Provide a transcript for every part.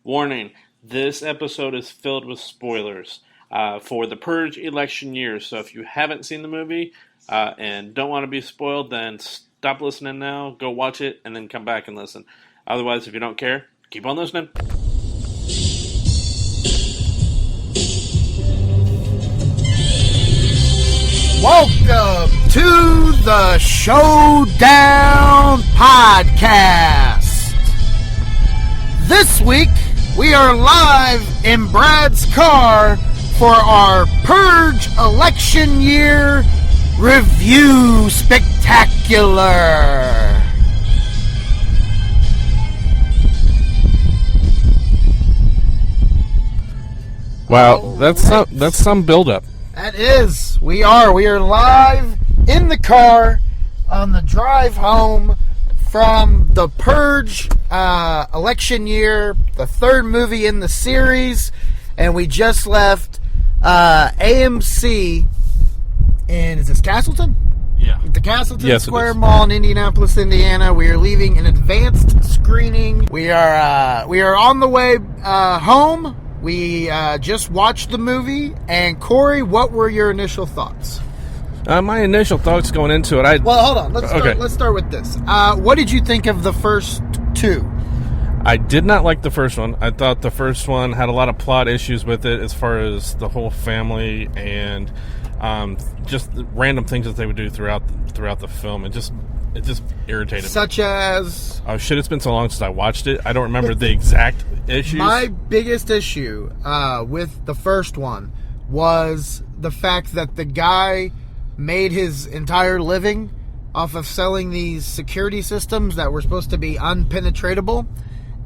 Warning, this episode is filled with spoilers for the Purge Election Year. So if you haven't seen the movie and don't want to be spoiled, then stop listening now, go watch it, and then come back and listen. Otherwise, if you don't care, keep on listening. Welcome to the Showdown Podcast. This week, we are live in Brad's car for our Purge Election Year Review Spectacular. Wow, that's some build-up. That is. We are live in the car on the drive home from the Purge Election Year, the third movie in the series, and we just left AMC in, is this Castleton? Yeah. The Castleton Square Mall in Indianapolis, Indiana. We are leaving an advanced screening. We are on the way home. We just watched the movie, and Corey, what were your initial thoughts? My initial thoughts going into it, Well, hold on. Let's start with this. What did you think of the first two? I did not like the first one. I thought the first one had a lot of plot issues with it, as far as the whole family and just random things that they would do throughout the film. It just irritated me. Such as? Oh shit! It's been so long since I watched it. I don't remember the exact issues. My biggest issue with the first one was the fact that the guy made his entire living off of selling these security systems that were supposed to be unpenetratable,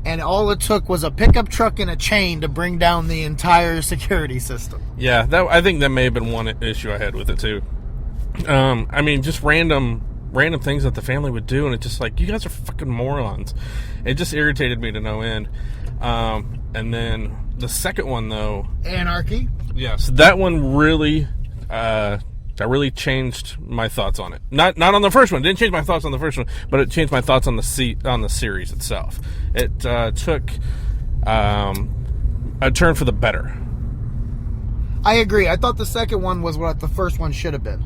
and all it took was a pickup truck and a chain to bring down the entire security system. Yeah, I think that may have been one issue I had with it too. I mean, just random things that the family would do, and it's just like, you guys are fucking morons. It just irritated me to no end. And then the second one, though, Anarchy. Yeah, so that one really changed my thoughts on it. Not on the first one. It didn't change my thoughts on the first one, but it changed my thoughts on the series itself. It took a turn for the better. I agree. I thought the second one was what the first one should have been.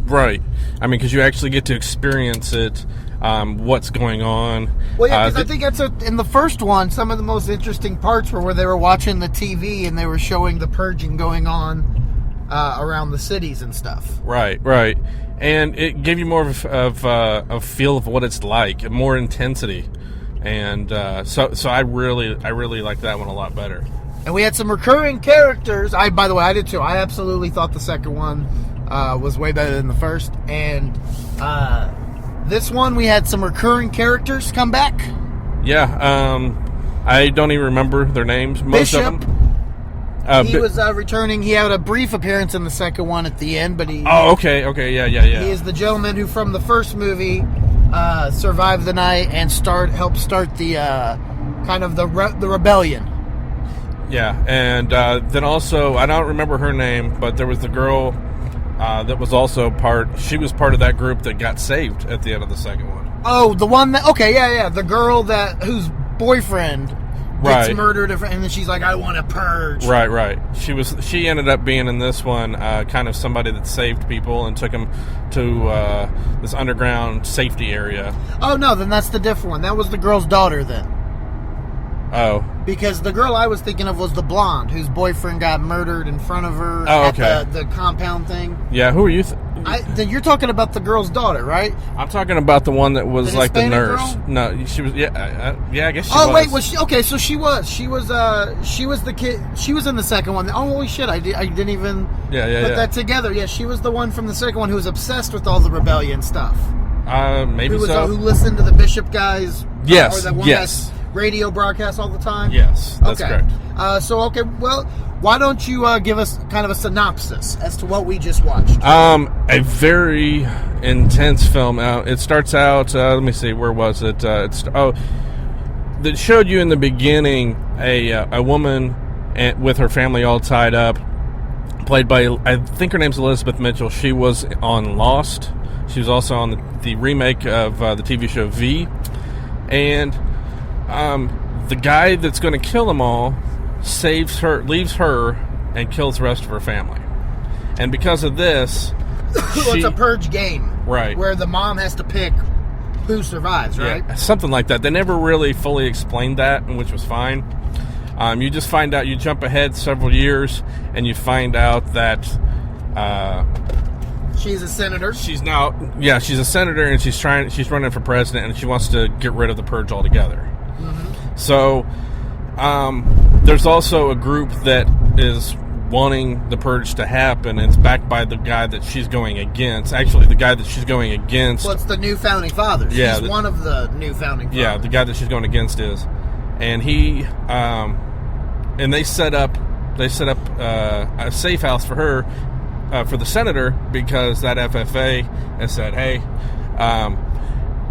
Right. I mean, because you actually get to experience it, what's going on. Well, yeah, because I think in the first one, some of the most interesting parts were where they were watching the TV and they were showing the purging going on around the cities and stuff. Right. And it gave you more of a feel of what it's like, more intensity. And so I really like that one a lot better. And we had some recurring characters. By the way, I did too. I absolutely thought the second one was way better than the first. And this one, we had some recurring characters come back. Yeah, I don't even remember their names. Most Bishop. of them. He was returning. He had a brief appearance in the second one at the end, but he... Oh, okay, yeah. He is the gentleman who, from the first movie, survived the night and helped start the kind of the rebellion. Yeah, and then also, I don't remember her name, but there was the girl that was also she was part of that group that got saved at the end of the second one. Oh, the one that, okay, yeah, the girl whose boyfriend gets murdered, and then she's like, I want to purge. Right. She ended up being in this one kind of somebody that saved people and took them to this underground safety area. Oh, no, then that's the different one. That was the girl's daughter then. Oh. Because the girl I was thinking of was the blonde whose boyfriend got murdered in front of her at the compound thing. Yeah, who are you? Then you're talking about the girl's daughter, right? I'm talking about the one that was like the nurse. Girl? No, she was. Yeah, I guess she was. Oh wait, was she? Okay, so she was the kid. She was in the second one. Oh, holy shit! I didn't even put that together. Yeah, she was the one from the second one who was obsessed with all the rebellion stuff. Maybe so. Who listened to the Bishop guys? Yes. Or that one that's radio broadcast all the time? Yes, that's correct. Well, why don't you give us kind of a synopsis as to what we just watched? A very intense film. It starts out, let me see, where was it? That showed you in the beginning a woman with her family all tied up, played by, I think her name's Elizabeth Mitchell. She was on Lost. She was also on the remake of the TV show V. And the guy that's going to kill them all leaves her, and kills the rest of her family. And because of this, well, it's a purge game, right? Where the mom has to pick who survives, right? Yeah, something like that. They never really fully explained that, which was fine. You just find out. You jump ahead several years, and you find out that she's a senator. She's a senator, and she's running for president, and she wants to get rid of the purge altogether. Mm-hmm. So, there's also a group that is wanting the purge to happen, and it's backed by the guy that she's going against. Actually, the guy that she's going against... Well, it's the new founding fathers. Yeah, he's one of the new founding fathers. Yeah, the guy that she's going against is. And he... and they set up a safe house for her, for the senator, because that FFA has said, hey,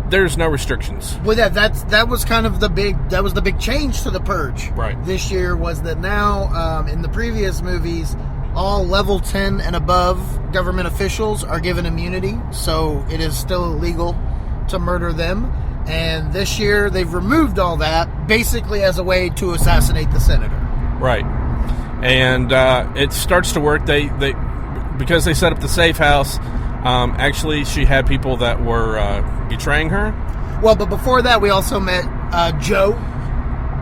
there's no restrictions. Well, that was kind of the big change to the purge. Right. This year was that now, in the previous movies, all level 10 and above government officials are given immunity, so it is still illegal to murder them. And this year they've removed all that, basically as a way to assassinate the senator. Right. And it starts to work. They because they set up the safe house. Actually, she had people that were betraying her. Well, but before that, we also met Joe.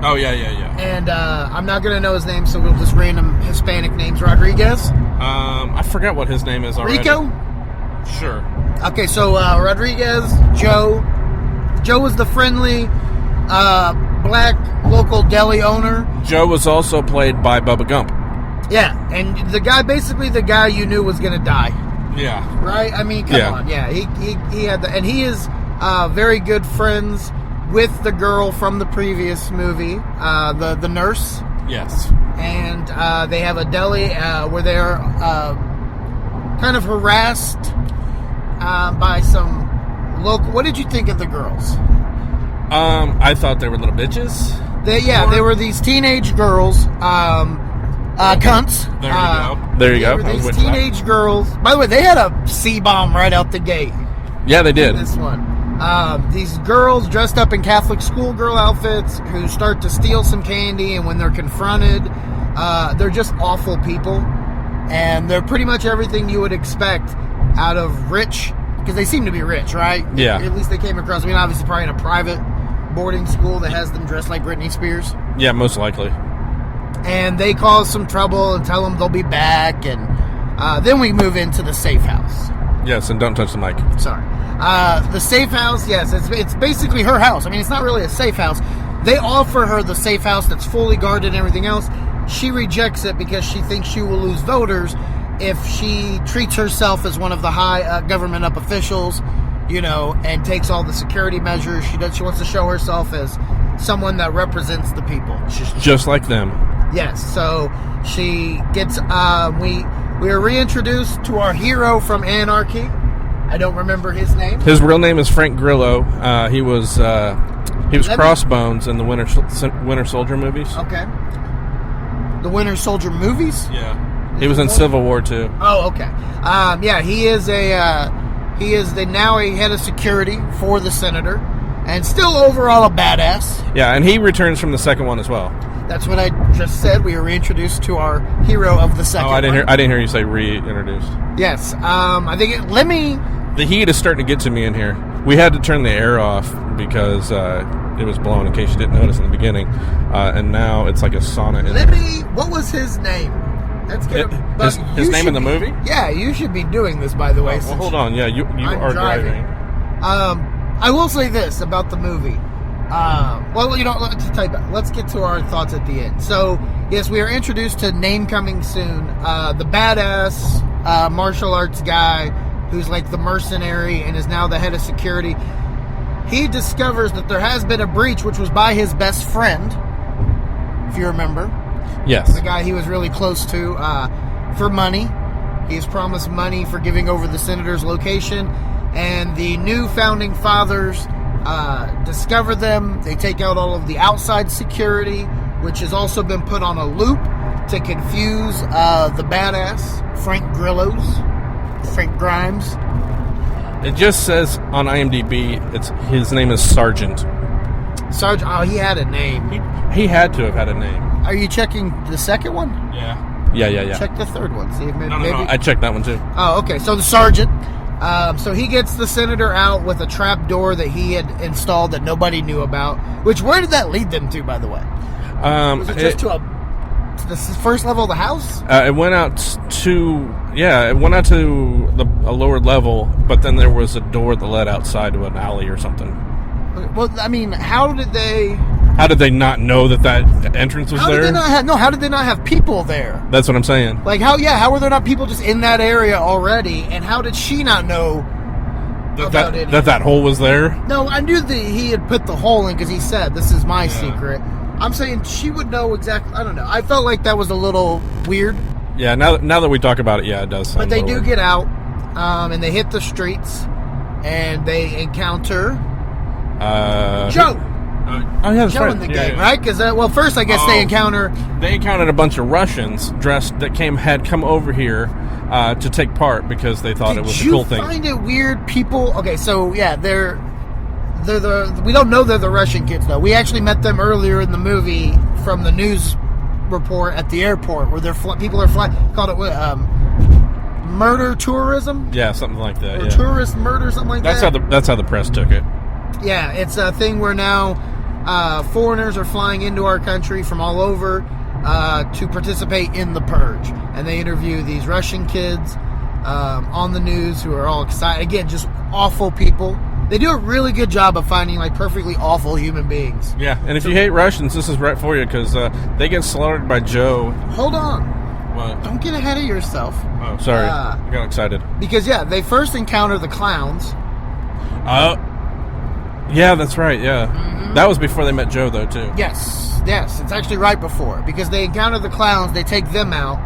Oh, yeah. And I'm not going to know his name, so we'll just random Hispanic names. Rodriguez? I forgot what his name is already. Rico? Sure. Okay, so Rodriguez, Joe. Joe was the friendly black local deli owner. Joe was also played by Bubba Gump. Yeah, and the guy you knew was going to die. Yeah. Right? I mean, come on. Yeah, he had and he is very good friends with the girl from the previous movie, the nurse. Yes. And they have a deli where they're kind of harassed by some local... What did you think of the girls? I thought they were little bitches. They were these teenage girls... cunts. There you go. These teenage girls. By the way, they had a C-bomb right out the gate. Yeah, they did. This one. These girls dressed up in Catholic schoolgirl outfits who start to steal some candy, and when they're confronted, they're just awful people. And they're pretty much everything you would expect out of rich, because they seem to be rich, right? Yeah. At least they came across. I mean, obviously, probably in a private boarding school that has them dressed like Britney Spears. Yeah, most likely. And they cause some trouble and tell them they'll be back, and then we move into the safe house. Yes, and don't touch the mic. Sorry. The safe house, yes, it's basically her house. I mean, it's not really a safe house. They offer her the safe house that's fully guarded and everything else. She rejects it because she thinks she will lose voters if she treats herself as one of the high government up officials, and takes all the security measures. She wants to show herself as someone that represents the people. She's just like them. Yes, so she gets, we are reintroduced to our hero from Anarchy. I don't remember his name. His real name is Frank Grillo. He was Crossbones in the Winter Soldier movies. Okay. The Winter Soldier movies? Yeah. He was in Civil War too. Oh, okay. He is now a head of security for the senator, and still overall a badass. Yeah, and he returns from the second one as well. That's what I just said. We were reintroduced to our hero of the second. Oh, I didn't hear you say reintroduced. Yes. The heat is starting to get to me in here. We had to turn the air off because it was blowing. In case you didn't notice in the beginning, and now it's like a sauna in there. What was his name? That's his name in the movie? Yeah, you should be doing this, by the way. Well, hold on. Yeah, you are driving. I will say this about the movie. Let's get to our thoughts at the end. So, yes, we are introduced to name coming soon. The badass martial arts guy who's like the mercenary and is now the head of security. He discovers that there has been a breach, which was by his best friend, if you remember. Yes. The guy he was really close to, for money. He has promised money for giving over the senator's location. And the new founding fathers discover them. They take out all of the outside security, which has also been put on a loop to confuse the badass, Frank Grimes. It just says on IMDb, his name is Sergeant. Sergeant. Oh, he had a name. He had to have had a name. Are you checking the second one? Yeah. Check the third one. See if maybe. No. I checked that one too. Oh, okay. So the sergeant. So he gets the senator out with a trap door that he had installed that nobody knew about. Which, where did that lead them to, by the way? Was it just to the first level of the house? It went out to a lower level, but then there was a door that led outside to an alley or something. Well, I mean, how did they not know that entrance was there? How did they not have people there? That's what I'm saying. Like, how were there not people just in that area already? And how did she not know about it? That hole was there? No, I knew that he had put the hole in because he said, "This is my secret." I'm saying she would know exactly. I don't know. I felt like that was a little weird. Yeah, now that we talk about it, it does sound But they do weird. get out, and they hit the streets, and they encounter Joe. Oh yeah, that's Joe right. in the game, right? Because first I guess they encountered a bunch of Russians dressed that had come over here to take part because they thought it was a cool thing. Did you find it weird? People? Okay, so yeah, they're we don't know they're the Russian kids though. We actually met them earlier in the movie from the news report at the airport where people are flying. Called it murder tourism. Yeah, something like that. Or tourist murder, something like that. That's how the press took it. Yeah, it's a thing where now foreigners are flying into our country from all over to participate in the Purge. And they interview these Russian kids on the news who are all excited. Again, just awful people. They do a really good job of finding like perfectly awful human beings. Yeah, and if you hate Russians, this is right for you because they get slaughtered by Joe. Hold on. What? Don't get ahead of yourself. Oh, sorry. I got excited. Because, they first encounter the clowns. Yeah, that's right, yeah. Mm-hmm. That was before they met Joe, though, too. Yes, it's actually right before. Because they encounter the clowns, they take them out.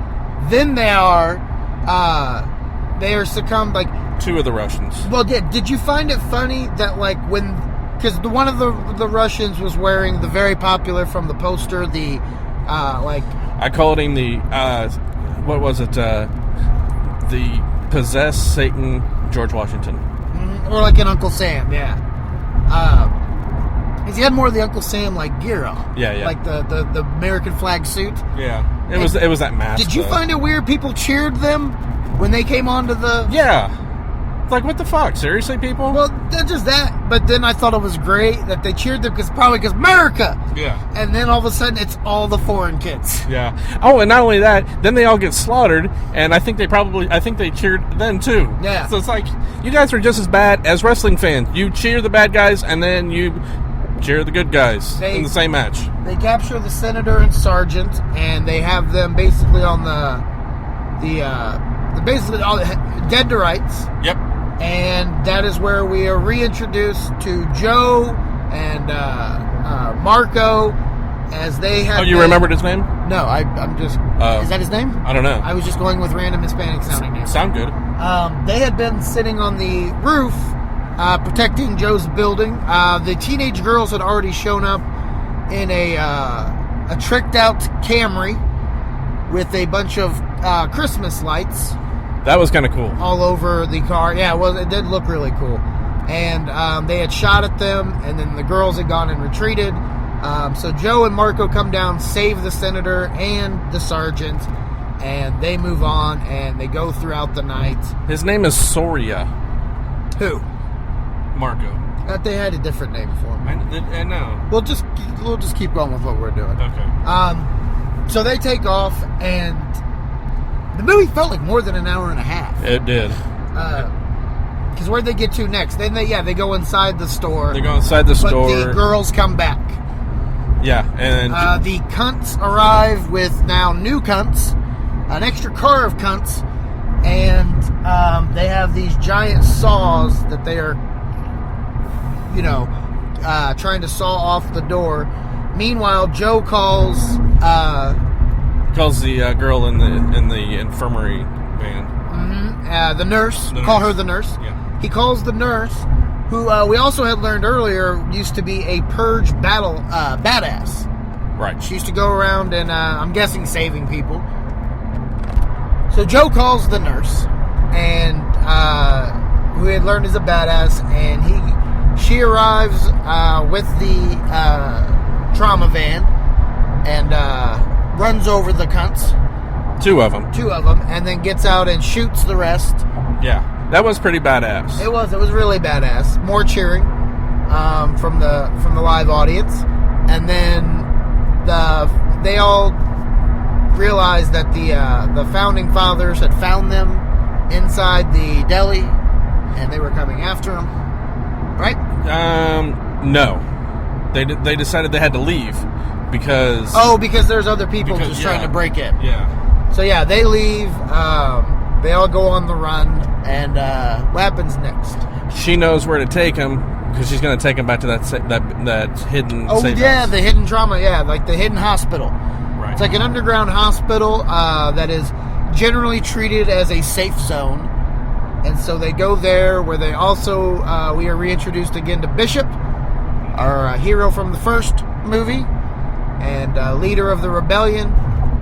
Then they are succumbed, like... Two of the Russians. Well, yeah, did you find it funny that, like, when... Because one of the Russians was wearing the very popular from the poster, the, I called him the, what was it, the possessed Satan George Washington. Or like an Uncle Sam, yeah. Because he had more of the Uncle Sam, like, gear on. Yeah. Like the American flag suit. Yeah. It was that mask. Did you find it weird people cheered them when they came onto the... Yeah. Like, what the fuck? Seriously, people? Well, not just that, but then I thought it was great that they cheered them because America! Yeah. And then all of a sudden, it's all the foreign kids. Yeah. Oh, and not only that, then they all get slaughtered, and I think they cheered them, too. Yeah. So it's like, you guys are just as bad as wrestling fans. You cheer the bad guys, and then you cheer the good guys in the same match. They capture the senator and sergeant, and they have them basically on basically all dead to rights. Yep. And that is where we are reintroduced to Joe and Marco as they have... Oh, you remembered his name? No, I'm just... is that his name? I don't know. I was just going with random Hispanic sounding names. Sound good. They had been sitting on the roof protecting Joe's building. The teenage girls had already shown up in a tricked out Camry with a bunch of Christmas lights. That was kind of cool. All over the car. Yeah, it did look really cool. And they had shot at them, and then the girls had gone and retreated. So Joe and Marco come down, save the senator and the sergeant, and they move on, and they go throughout the night. His name is Soria. Who? Marco. They had a different name for him. I know. We'll just keep going with what we're doing. Okay. So they take off, and the movie felt like more than an hour and a half. It did. Because where'd they get to next? Then they go inside the store. They go inside the store. But the girls come back. Yeah, and... the cunts arrive with now new cunts, an extra car of cunts, and they have these giant saws that they are, trying to saw off the door. Meanwhile, Joe calls the girl in the infirmary van. Mm-hmm. The nurse. Call her the nurse. Yeah. He calls the nurse, who we also had learned earlier used to be a Purge badass. Right. She used to go around and I'm guessing saving people. So Joe calls the nurse, and who he had learned is a badass, and she arrives with the trauma van, and runs over the cunts. Two of them, and then gets out and shoots the rest. Yeah, that was pretty badass. It was really badass. More cheering from the live audience, and then they all realized that the founding fathers had found them inside the deli, and they were coming after them. Right? No. They decided they had to leave because there's other people just trying to break in. Yeah. So yeah, they leave. They all go on the run, and what happens next? She knows where to take him because she's going to take him back to that hidden. Safe house. The hidden trauma. Yeah, like the hidden hospital. Right. It's like an underground hospital that is generally treated as a safe zone, and so they go there where they also we are reintroduced again to Bishop, our hero from the first movie, and leader of the rebellion.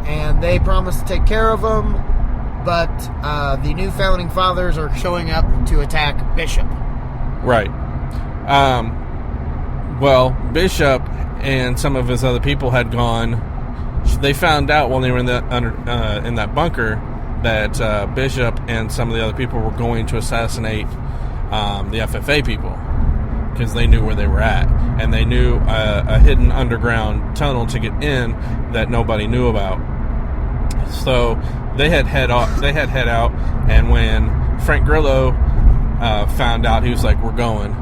And they promise to take care of him, but the new founding fathers are showing up to attack Bishop. Right. Well, Bishop and some of his other people had gone. They found out when they were in that bunker that Bishop and some of the other people were going to assassinate the FFA people because they knew where they were at, and they knew a hidden underground tunnel to get in that nobody knew about. So they had head out, and when Frank Grillo found out, he was like, "We're going."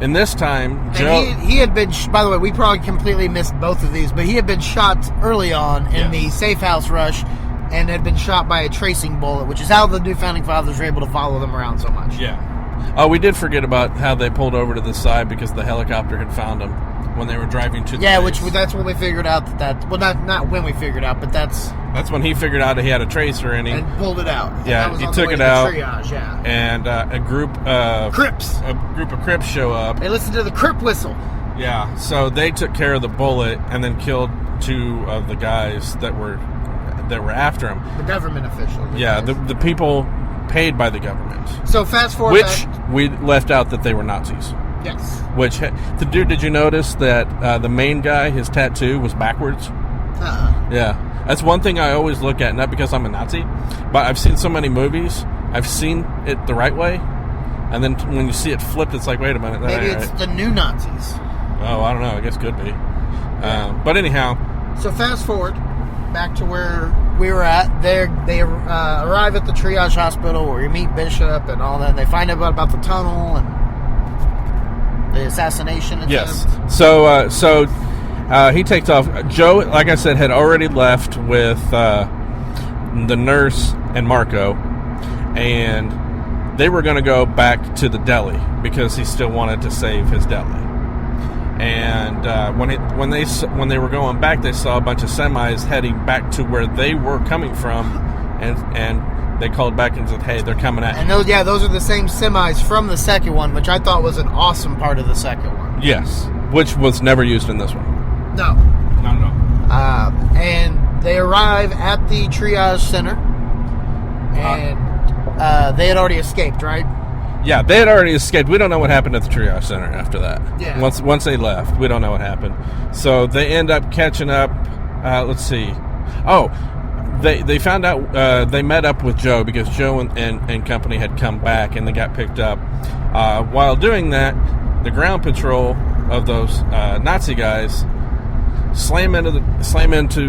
And this time, Joe... He had been... By the way, we probably completely missed both of these, but he had been shot early on in the safe house rush and had been shot by a tracing bullet, which is how the new founding fathers were able to follow them around so much. Yeah. Oh, we did forget about how they pulled over to the side because the helicopter had found them when they were driving to the base. That's when we figured out that... Well, not when we figured out, but that's... That's when he figured out that he had a tracer in him. And pulled it out. Yeah, he took it out. Triage, yeah. And a group of Crips. A group of Crips show up. They listened to the Crip whistle. Yeah, so they took care of the bullet and then killed two of the guys that were after him. The government officials. Yeah, the people paid by the government. So fast forward. Which we left out that they were Nazis. Yes. Which did you notice that the main guy, his tattoo was backwards? Yeah. That's one thing I always look at, not because I'm a Nazi, but I've seen so many movies, I've seen it the right way, and then when you see it flipped, it's like, wait a minute. Maybe it's the new Nazis. Oh, I don't know. I guess could be. But anyhow. So fast forward back to where we were at. They arrive at the triage hospital where you meet Bishop and all that. And they find out about the tunnel and the assassination attempt. Yes. So he takes off. Joe, like I said, had already left with the nurse and Marco, and they were going to go back to the deli because he still wanted to save his deli. And when they were going back, they saw a bunch of semis heading back to where they were coming from, and they called back and said, "Hey, they're coming at you." And those are the same semis from the second one, which I thought was an awesome part of the second one. Yes, which was never used in this one. No. And they arrive at the triage center, and they had already escaped, right? Yeah, they had already escaped. We don't know what happened at the triage center after that. Yeah. Once they left, we don't know what happened. So they end up catching up. Let's see. Oh, they found out. They met up with Joe because Joe and company had come back and they got picked up. While doing that, the ground patrol of those Nazi guys slam into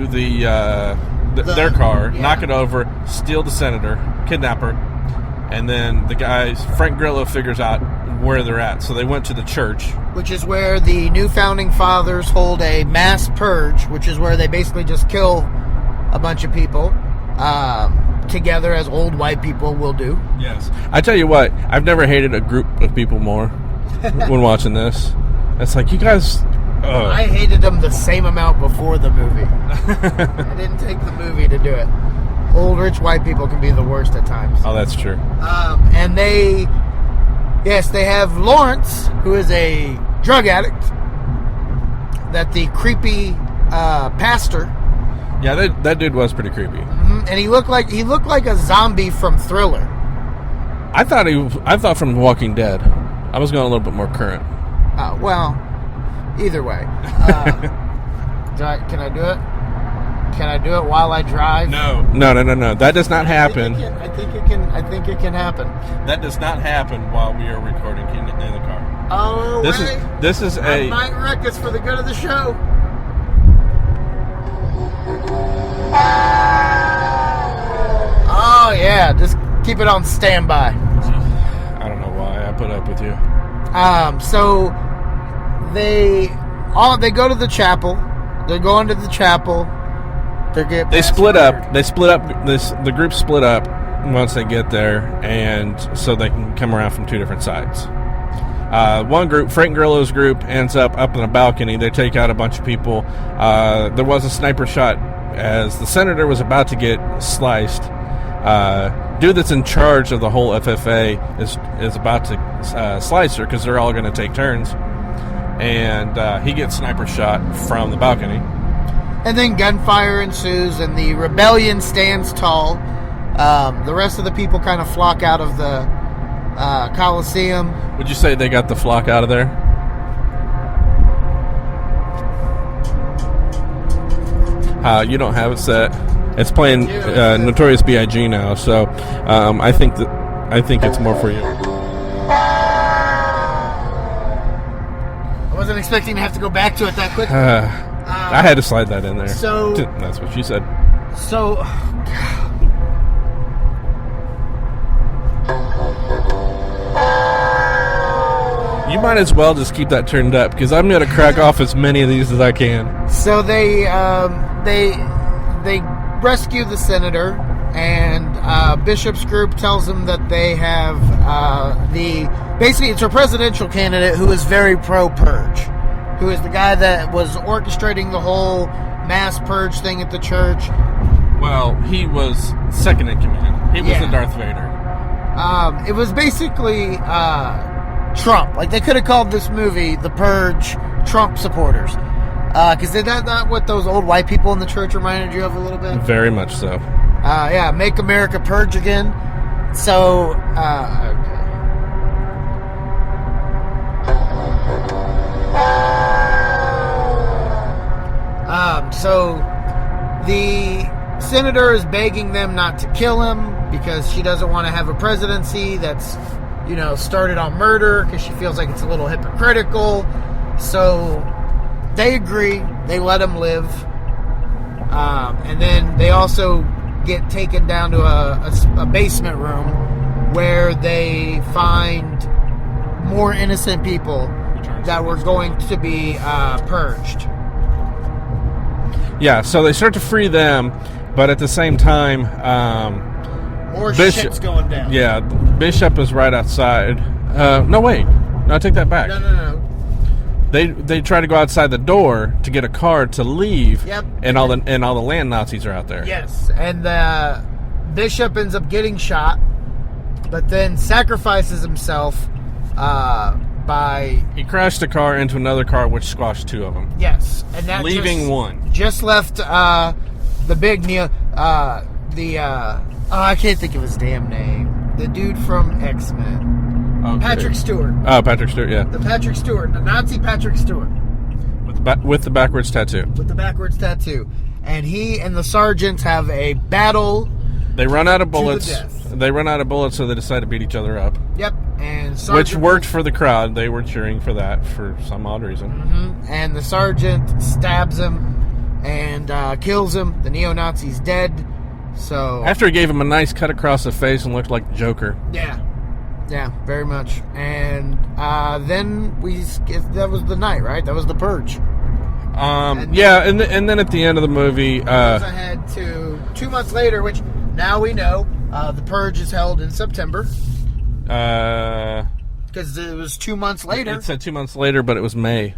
their car, knock it over, steal the senator, kidnap her, and then the guys, Frank Grillo figures out where they're at. So they went to the church, which is where the new founding fathers hold a mass purge, which is where they basically just kill a bunch of people together, as old white people will do. Yes, I tell you what, I've never hated a group of people more when watching this. It's like, you guys. I hated them the same amount before the movie. I didn't take the movie to do it. Old rich white people can be the worst at times. Oh, that's true. And they have Lawrence, who is a drug addict, that the creepy pastor. Yeah, that dude was pretty creepy. Mm-hmm. And he looked like a zombie from Thriller. I thought from Walking Dead. I was going a little bit more current. Well, either way. Can I do it? I do it while I drive? No. That does not happen. I think it can happen. That does not happen while we are recording in the car. Oh, this is I might wreck this for the good of the show. Oh yeah, just keep it on standby. I don't know why I put up with you. So they go to the chapel. They're going to the chapel. They split up. The group split up once they get there, and so they can come around from two different sides. One group, Frank Grillo's group, ends up in a balcony. They take out a bunch of people. There was a sniper shot as the senator was about to get sliced. Dude that's in charge of the whole FFA is about to slice her because they're all going to take turns. And he gets sniper shot from the balcony. And then gunfire ensues, and the rebellion stands tall. The rest of the people kind of flock out of the Coliseum. Would you say they got the flock out of there? You don't have it set. It's playing Notorious B.I.G. now, so I think it's more for you. I wasn't expecting to have to go back to it that quickly. I had to slide that in there. So that's what she said. So, you might as well just keep that turned up because I'm going to crack off as many of these as I can. So they rescue the senator, and Bishop's group tells them that they have basically it's a presidential candidate who is very pro-purge, who is the guy that was orchestrating the whole mass purge thing at the church. Well, he was second in command. He was the Darth Vader. It was basically Trump. Like, they could have called this movie The Purge Trump Supporters. Because is that not what those old white people in the church reminded you of a little bit? Very much so. Yeah, make America purge again. So, so the senator is begging them not to kill him because she doesn't want to have a presidency that's, started on murder, because she feels like it's a little hypocritical. So they agree. They let him live. And then they also get taken down to a basement room where they find more innocent people that were going to be purged. Yeah, so they start to free them, but at the same time, more shit's going down. Yeah, Bishop is right outside. No, wait. No, I take that back. No. They try to go outside the door to get a car to leave. Yep. And all the land Nazis are out there. Yes, and the Bishop ends up getting shot, but then sacrifices himself by... He crashed a car into another car, which squashed two of them. Yes, and that leaving one. Just left the big Neo... I can't think of his damn name. The dude from X-Men. Okay. Patrick Stewart. Oh, Patrick Stewart, yeah. The Patrick Stewart. The Nazi Patrick Stewart. With the backwards tattoo. With the backwards tattoo. And he and the sergeants have a battle. They run out of bullets. To the death. They run out of bullets, so they decide to beat each other up. Yep. And which worked for the crowd. They were cheering for that for some odd reason. Mm-hmm. And the sergeant stabs him and kills him. The neo-Nazi's dead. So after he gave him a nice cut across the face and looked like the Joker. Yeah, very much. And then that was the night, right? That was the purge. And then at the end of the movie, goes ahead to 2 months later, which now we know the purge is held in September. Because it was 2 months later. It said 2 months later, but it was May.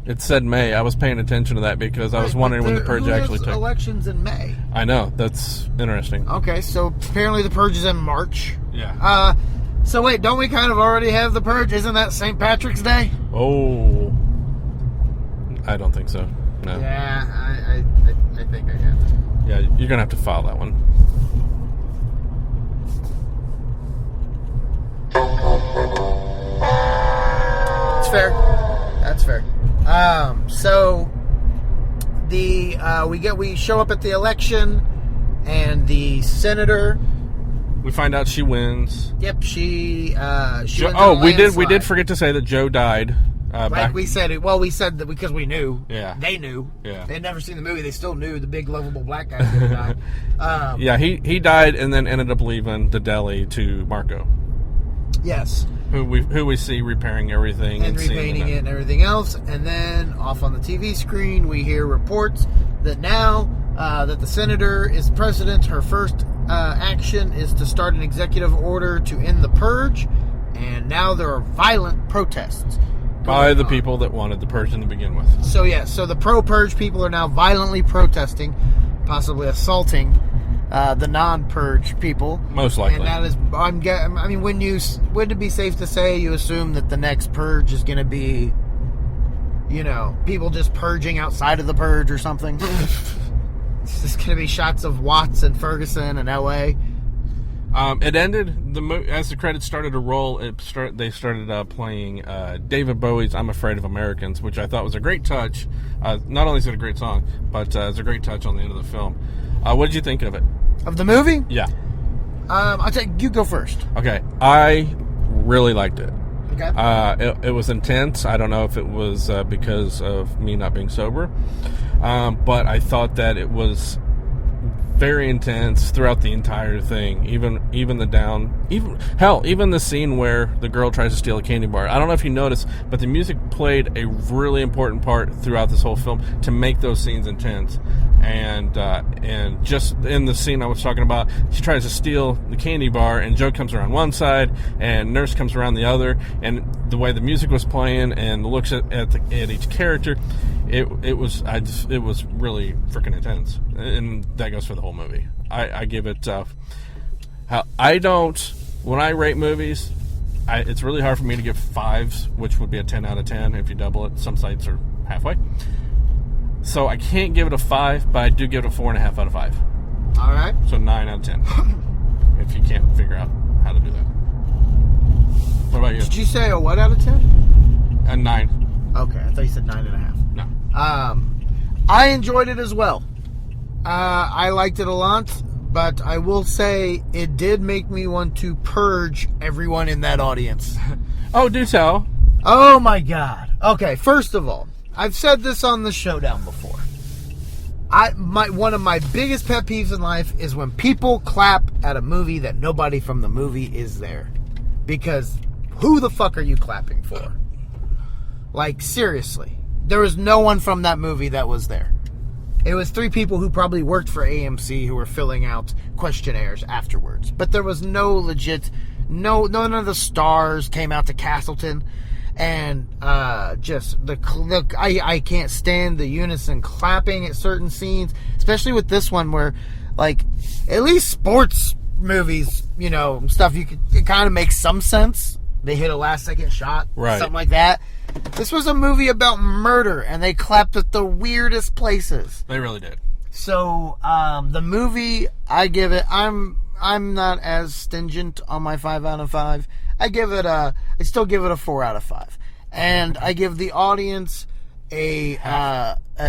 It said May. I was paying attention to that because I was wondering when the purge actually took. Elections in May. I know. That's interesting. Okay, so apparently the purge is in March. Yeah. So wait, don't we kind of already have the purge? Isn't that St. Patrick's Day? Oh, I don't think so. No. Yeah, I think I have. Yeah, you're gonna have to file that one. It's fair. That's fair. So we show up at the election, and the senator. We find out she wins. Yep, she we did forget to say that Joe died. We said it. Well, we said that because we knew. Yeah. They knew. Yeah. They'd never seen the movie. They still knew the big lovable black guy was gonna die. Yeah, he died and then ended up leaving the deli to Marco. Yes. Who we see repairing everything and repainting it and everything else, and then off on the TV screen we hear reports that now that the senator is president, her first action is to start an executive order to end the purge, and now there are violent protests by the people that wanted the purge to begin with. So the pro-purge people are now violently protesting, possibly assaulting the non-purge people. Most likely. And that is, I mean, wouldn't it be safe to say you assume that the next purge is going to be, people just purging outside of the purge or something? It's just going to be shots of Watts and Ferguson and L.A. It ended as the credits started to roll. They started playing David Bowie's "I'm Afraid of Americans," which I thought was a great touch. Not only is it a great song, but it's a great touch on the end of the film. What did you think of it? Of the movie? Yeah. I'll take you go first. Okay, I really liked it. Okay. It was intense. I don't know if it was because of me not being sober, but I thought that it was very intense throughout the entire thing. Even the scene where the girl tries to steal a candy bar. I don't know if you noticed, but the music played a really important part throughout this whole film to make those scenes intense. And just in the scene I was talking about, she tries to steal the candy bar, and Joe comes around one side, and Nurse comes around the other. And the way the music was playing, and the looks at each character, it was really freaking intense, and that goes for the whole movie. I give it. When I rate movies, it's really hard for me to give 5s, which would be a 10 out of 10 if you double it. Some sites are halfway. So I can't give it a 5, but I do give it a 4.5 out of 5. All right. So 9 out of 10. If you can't figure out how to do that. What about you? Did you say a what out of 10? A 9. Okay, I thought you said 9.5. No. I enjoyed it as well. I liked it a lot, but I will say it did make me want to purge everyone in that audience. Oh, do tell. Oh my God. Okay, first of all, I've said this on the showdown before. One of my biggest pet peeves in life is when people clap at a movie that nobody from the movie is there. Because who the fuck are you clapping for? Like, seriously. There was no one from that movie that was there. It was 3 people who probably worked for AMC who were filling out questionnaires afterwards. But there was no legit... none of the stars came out to Castleton. And just I can't stand the unison clapping at certain scenes, especially with this one where, like, at least sports movies, stuff, it kind of makes some sense. They hit a last second shot, right? Something like that. This was a movie about murder, and they clapped at the weirdest places. They really did. So the movie, I give it. I'm not as stingent on my 5 out of 5. I still give it a 4 out of 5, and I give the audience a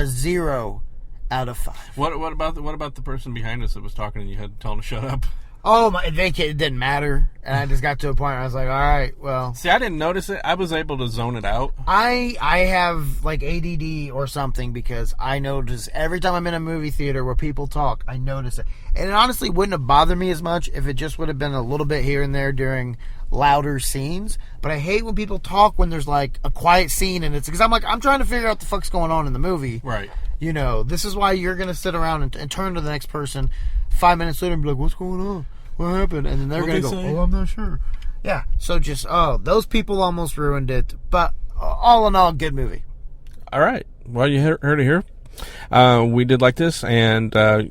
0 out of 5. What about the person behind us that was talking and you had to tell him to shut up? Oh my! It didn't matter, and I just got to a point where I was like, all right, well. See, I didn't notice it. I was able to zone it out. I have like ADD or something, because I notice every time I'm in a movie theater where people talk, I notice it, and it honestly wouldn't have bothered me as much if it just would have been a little bit here and there during louder scenes. But I hate when people talk when there's like a quiet scene, and it's because I'm trying to figure out the fuck's going on in the movie. Right. This is why you're gonna sit around and turn to the next person 5 minutes later and be like, "What's going on? What happened?" And then they're going to go, "Oh, I'm not sure." Yeah. So those people almost ruined it. But all in all, good movie. All right. Well, you heard it here. We did like this, and I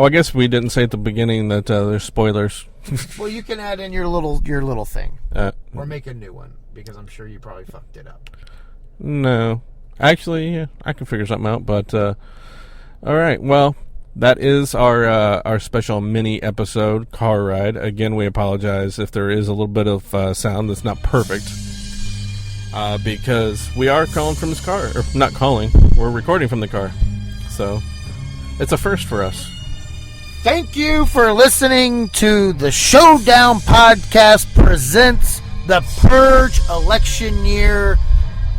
guess we didn't say at the beginning that there's spoilers. Well, you can add in your little thing, or make a new one, because I'm sure you probably fucked it up. No, actually, yeah, I can figure something out. But all right. Well, that is our special mini episode, Car Ride. Again, we apologize if there is a little bit of sound that's not perfect, because we are calling from his car. Or not calling, we're recording from the car. So it's a first for us. Thank you for listening to the Showdown Podcast presents the Purge Election Year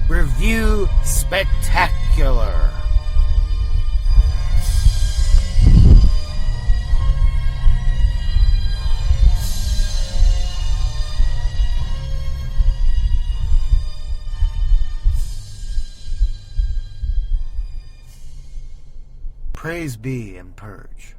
Review Spectacular. Praise be in Purge.